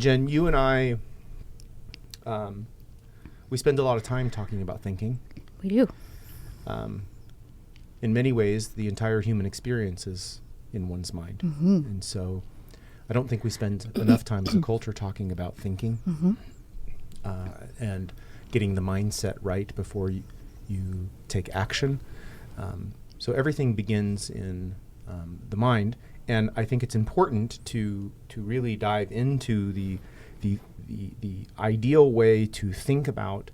Jen, you and I, we spend a lot of time talking about thinking. We do. In many ways, the entire human experience is in one's mind. Mm-hmm. And so I don't think we spend enough time as a culture talking about thinking and getting the mindset right before you take action. So everything begins in the mind. And I think it's important to really dive into the ideal way to think about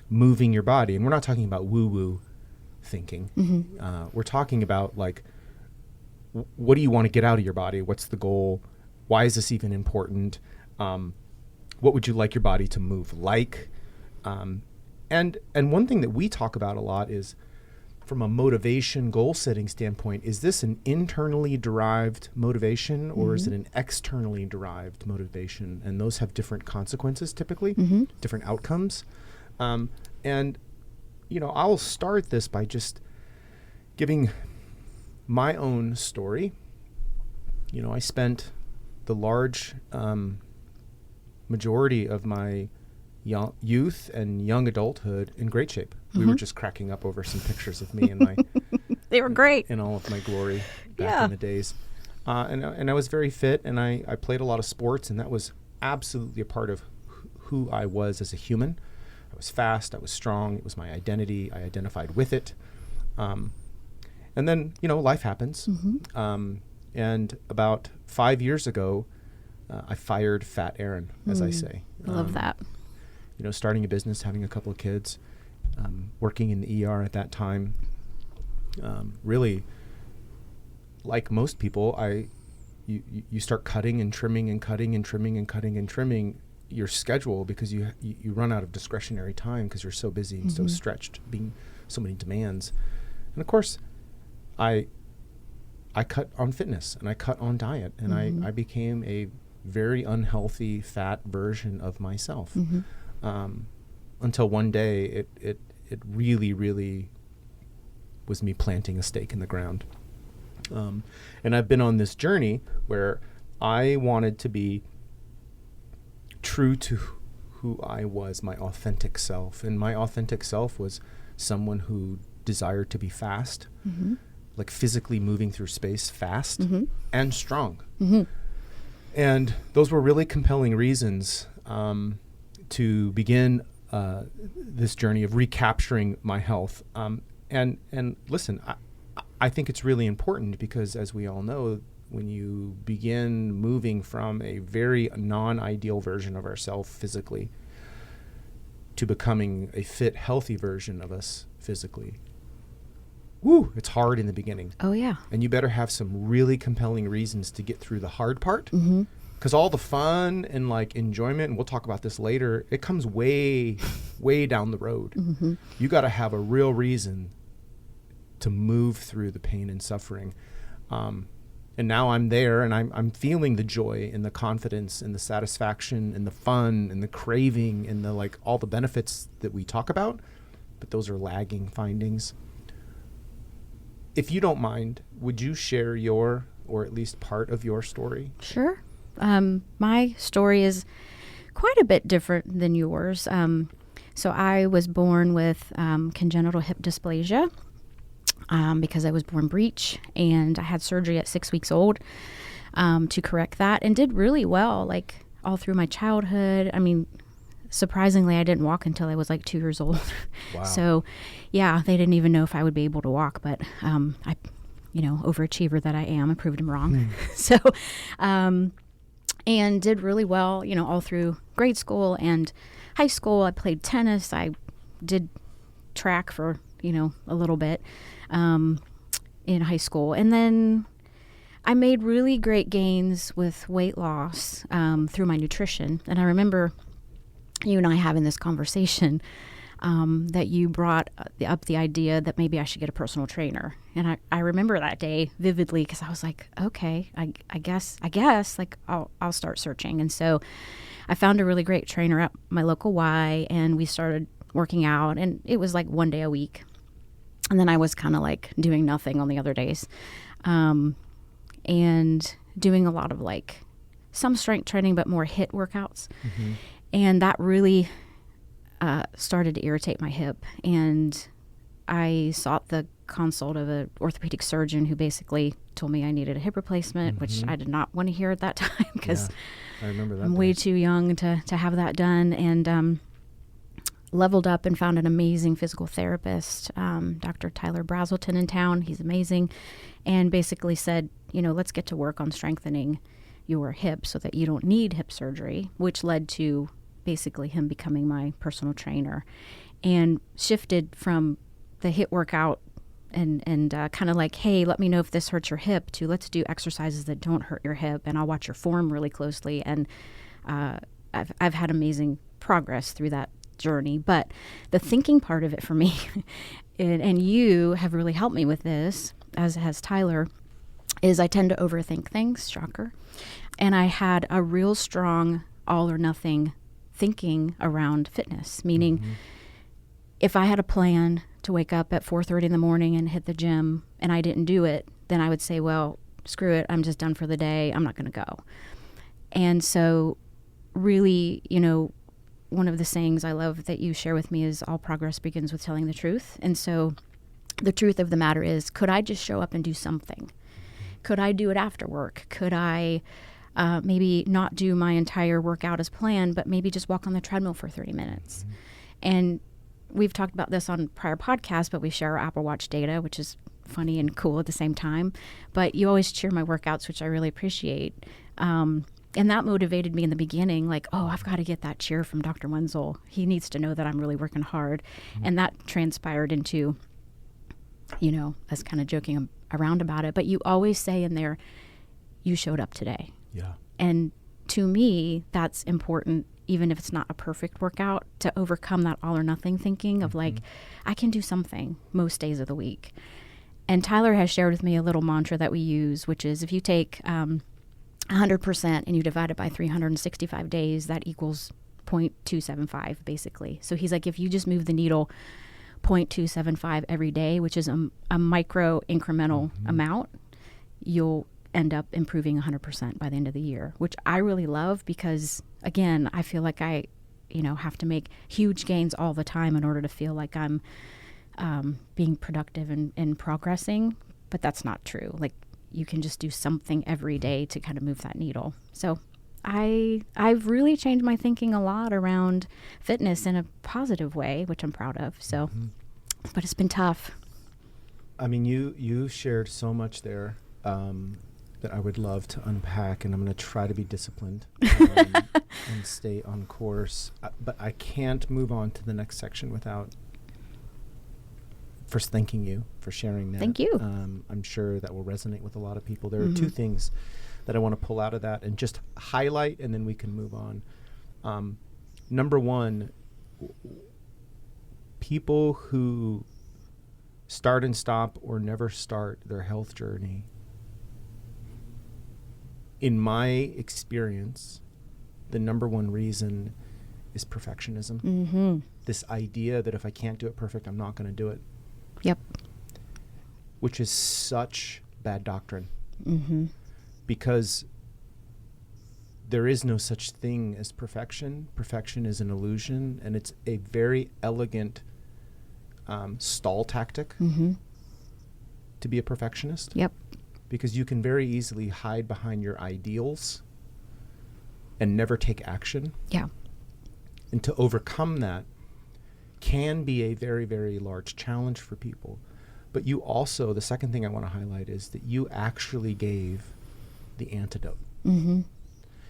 moving your body. And we're not talking about woo-woo thinking. Mm-hmm. We're talking about, like, what do you want to get out of your body? What's the goal? Why is this even important? What would you like your body to move like? And one thing that we talk about a lot is, from a motivation goal setting standpoint, is this an internally derived motivation or is it an externally derived motivation? And those have different consequences typically, different outcomes. And, you know, I'll start this by just giving my own story. You know, I spent the large majority of my youth and young adulthood in great shape. We were just cracking up over some pictures of me and my They were great. in all of my glory back in the days. And I was very fit, and I played a lot of sports, and that was absolutely a part of who I was as a human. I was fast, I was strong, it was my identity, I identified with it. And then, you know, life happens. And about 5 years ago, I fired Fat Aaron, as I say. Love that. You know, starting a business, having a couple of kids, working in the ER at that time. Really, like most people, you start cutting and trimming and cutting and trimming and cutting and trimming your schedule because you run out of discretionary time because you're so busy and so stretched, being so many demands. And of course, I cut on fitness and I cut on diet and I became a very unhealthy, fat version of myself. Until one day it really, really was me planting a stake in the ground. And I've been on this journey where I wanted to be true to who I was, my authentic self. And my authentic self was someone who desired to be fast, like physically moving through space fast and strong. And those were really compelling reasons to begin this journey of recapturing my health. And listen, I think it's really important because, as we all know, when you begin moving from a very non-ideal version of ourselves physically to becoming a fit, healthy version of us physically, it's hard in the beginning. Oh, yeah. And you better have some really compelling reasons to get through the hard part. Because all the fun and like enjoyment, and we'll talk about this later, it comes way, way down the road. You got to have a real reason to move through the pain and suffering. And now I'm there, and I'm feeling the joy and the confidence and the satisfaction and the fun and the craving and the like all the benefits that we talk about. But those are lagging findings. If you don't mind, would you share your, or at least part of your story? Sure. My story is quite a bit different than yours. So I was born with congenital hip dysplasia because I was born breech, and I had surgery at 6 weeks old to correct that, and did really well, like all through my childhood. I mean, surprisingly, I didn't walk until I was like 2 years old. Wow. So, yeah, they didn't even know if I would be able to walk, but I, you know, overachiever that I am, I proved them wrong. So, and did really well, you know, all through grade school and high school. I played tennis. I did track for, you know, a little bit in high school. And then I made really great gains with weight loss through my nutrition. And I remember you and I having this conversation that you brought up the idea that maybe I should get a personal trainer. And I remember that day vividly because I was like, okay, I guess like I'll start searching. And so I found a really great trainer at my local Y, and we started working out, and it was like 1 day a week. And then I was kind of like doing nothing on the other days, and doing a lot of like some strength training, but more HIIT workouts. And that really started to irritate my hip. And I sought the consult of an orthopedic surgeon who basically told me I needed a hip replacement, which I did not want to hear at that time because I remember that I'm way too young to have that done. And leveled up and found an amazing physical therapist, Dr. Tyler Brazelton in town. He's amazing. And basically said, let's get to work on strengthening your hip so that you don't need hip surgery, which led to basically him becoming my personal trainer, and shifted from the HIIT workout and kind of like, hey, let me know if this hurts your hip, to let's do exercises that don't hurt your hip, and I'll watch your form really closely. And I've had amazing progress through that journey. But the thinking part of it for me, and you have really helped me with this, as has Tyler, is I tend to overthink things, shocker. And I had a real strong all or nothing thinking around fitness, meaning if I had a plan to wake up at 4:30 in the morning and hit the gym and I didn't do it, then I would say, well, screw it, I'm just done for the day, I'm not going to go. And so really, one of the sayings I love that you share with me is all progress begins with telling the truth. And so the truth of the matter is, could I just show up and do something? Could I do it after work? Could I maybe not do my entire workout as planned, but maybe just walk on the treadmill for 30 minutes? And we've talked about this on prior podcasts, but we share our Apple Watch data, which is funny and cool at the same time. But you always cheer my workouts, which I really appreciate. And that motivated me in the beginning, like, oh, I've got to get that cheer from Dr. Wenzel. He needs to know that I'm really working hard. And that transpired into, us kind of joking around about it. But you always say in there, you showed up today. Yeah. And to me, that's important, even if it's not a perfect workout, to overcome that all or nothing thinking of like, I can do something most days of the week. And Tyler has shared with me a little mantra that we use, which is if you take 100% and you divide it by 365 days, that equals 0.275 basically. So he's like, if you just move the needle 0.275 every day, which is a micro incremental amount, you'll end up improving 100% by the end of the year, which I really love because, again, I feel like I, have to make huge gains all the time in order to feel like I'm being productive and progressing. But that's not true. Like, you can just do something every day to kind of move that needle. So I've really changed my thinking a lot around fitness in a positive way, which I'm proud of. So, but it's been tough. I mean, you shared so much there that I would love to unpack, and I'm going to try to be disciplined and stay on course. But I can't move on to the next section without first thanking you for sharing that. Thank you. I'm sure that will resonate with a lot of people. There are two things that I want to pull out of that and just highlight, and then we can move on. Number one, people who start and stop or never start their health journey, in my experience, the number one reason is perfectionism. This idea that if I can't do it perfect, I'm not going to do it. Yep. Which is such bad doctrine. Because there is no such thing as perfection. Perfection is an illusion, and it's a very elegant stall tactic to be a perfectionist. Yep. Because you can very easily hide behind your ideals and never take action. Yeah. And to overcome that can be a very, very large challenge for people. But you also, the second thing I want to highlight is that you actually gave the antidote. And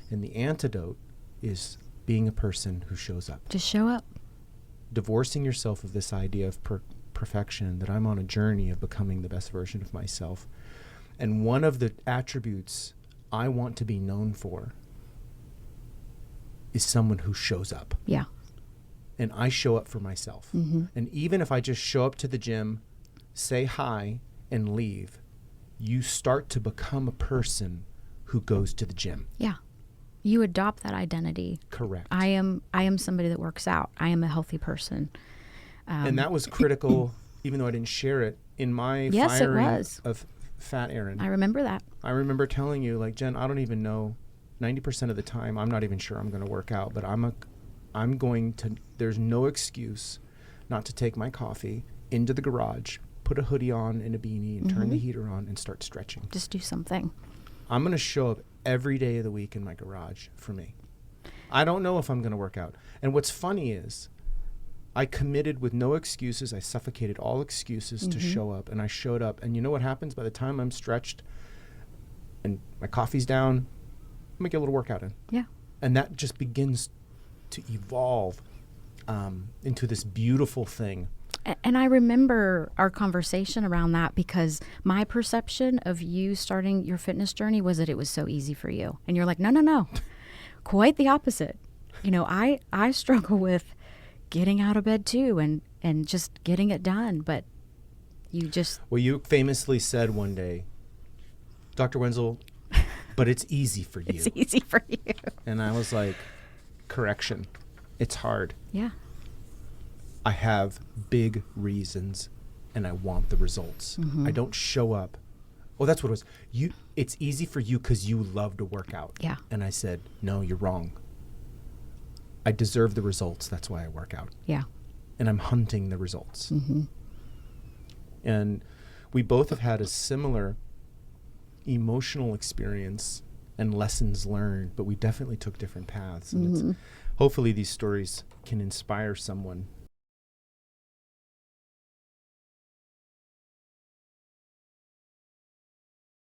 the antidote is being a person who shows up. Just show up. Divorcing yourself of this idea of perfection, that I'm on a journey of becoming the best version of myself. And one of the attributes I want to be known for is someone who shows up. Yeah. And I show up for myself. And even if I just show up to the gym, say hi, and leave, you start to become a person who goes to the gym. Yeah. You adopt that identity. Correct. I am somebody that works out. I am a healthy person. And that was critical, even though I didn't share it, in my firing of Fat Aaron. I remember that. I remember telling you, like, Jen, I don't even know 90% of the time, I'm not even sure I'm going to work out, but there's no excuse not to take my coffee into the garage, put a hoodie on and a beanie and turn the heater on and start stretching. Just do something. I'm going to show up every day of the week in my garage for me. I don't know if I'm going to work out. And what's funny is I committed with no excuses. I suffocated all excuses to show up, and I showed up. And you know what happens? By the time I'm stretched and my coffee's down, I'm going to get a little workout in. Yeah. And that just begins to evolve into this beautiful thing. And I remember our conversation around that, because my perception of you starting your fitness journey was that it was so easy for you. And you're like, no, quite the opposite. You know, I struggle with getting out of bed too and just getting it done. But you just... Well, you famously said one day, Dr. Wenzel, but it's easy for you. It's easy for you. And I was like, correction. It's hard. Yeah. I have big reasons and I want the results. I don't show up. Oh, that's what it was. It's easy for you because you love to work out. Yeah. And I said, no, you're wrong. I deserve the results. That's why I work out. Yeah. And I'm hunting the results. And we both have had a similar emotional experience and lessons learned, but we definitely took different paths. And hopefully these stories can inspire someone